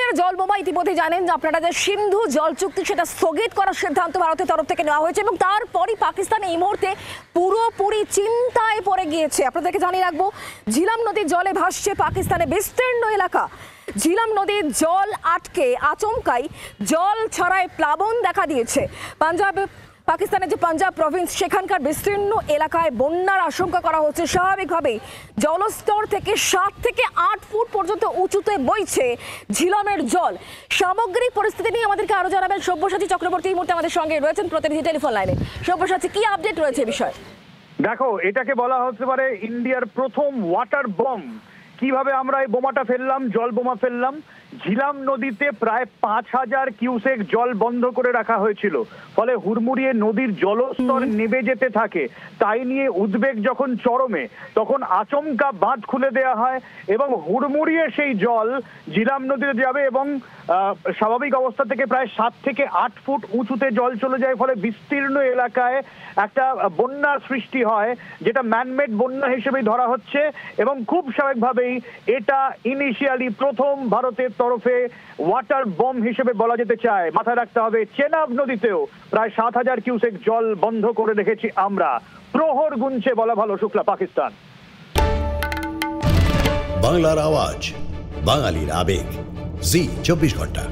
ভারতের জল বোমা ইতিমধ্যে জানেন যে আপনারা যে সিন্ধু জল চুক্তি সেটা স্থগিত করার সিদ্ধান্ত ভারতের তরফ থেকে নেওয়া হয়েছে এবং তারপরই পাকিস্তান এই মুহূর্তে পুরোপুরি চিন্তায় পড়ে গিয়েছে। আপনাদেরকে জানিয়ে রাখবো, ঝিলাম নদীর জলে ভাসছে পাকিস্তানের বিস্তীর্ণ এলাকা। ঝিলাম নদীর জল আটকে আচমকাই জল ছড়ায় প্লাবন দেখা দিয়েছে। পাকিস্তানের যে পাঞ্জাব প্রভিন্স সেখানকার বিস্তীর্ণ এলাকায় বন্যার আশঙ্কা করা হচ্ছে। স্বাভাবিকভাবেই জলস্তর থেকে 7 থেকে 8 ফুট পর্যন্ত উঁচুতে বইছে ঝিলামের জল। সামগ্রিক পরিস্থিতি নিয়ে আমাদেরকে আরো জানাবেন সব্যসাচী চক্রবর্তী এই মুহূর্তে আমাদের সঙ্গে রয়েছেন প্রতিনিধি টেলিফোন লাইনে। সব্যসাচী, কি আপডেট রয়েছে বিষয়? দেখো, এটাকে বলা হতে পারে ইন্ডিয়ার প্রথম ওয়াটার বম। কিভাবে আমরা এই বোমাটা ফেললাম, জল বোমা ফেললাম। ঝিলাম নদীতে প্রায় 5000 কিউসেক জল বন্ধ করে রাখা হয়েছিল, ফলে হুড়মুড়িয়ে নদীর জলস্তর নেমে যেতে থাকে। তাই নিয়ে উদ্বেগ যখন চরমে, তখন আচমকা বাঁধ খুলে দেওয়া হয় এবং হুড়মুড়িয়ে সেই জল ঝিলাম নদীতে যাবে এবং স্বাভাবিক অবস্থা থেকে প্রায় 7 থেকে 8 ফুট উঁচুতে জল চলে যায়। ফলে বিস্তীর্ণ এলাকায় একটা বন্যার সৃষ্টি হয়, যেটা ম্যানমেড বন্যা হিসেবে ধরা হচ্ছে এবং খুব স্বাভাবিকভাবেই এটা ইনিশিয়ালি প্রথম ভারতের তরফে ওয়াটার বম হিসেবে বলা যেতে চায়। মাথায় রাখতে হবে, চেনাব নদীতেও প্রায় 7000 কিউসেক জল বন্ধ করে রেখেছি আমরা। প্রহর গুনছে বলা ভালো শুক্লা পাকিস্তান। বাংলার আওয়াজ, বাঙালির আবেগ, জি 24 ঘন্টা।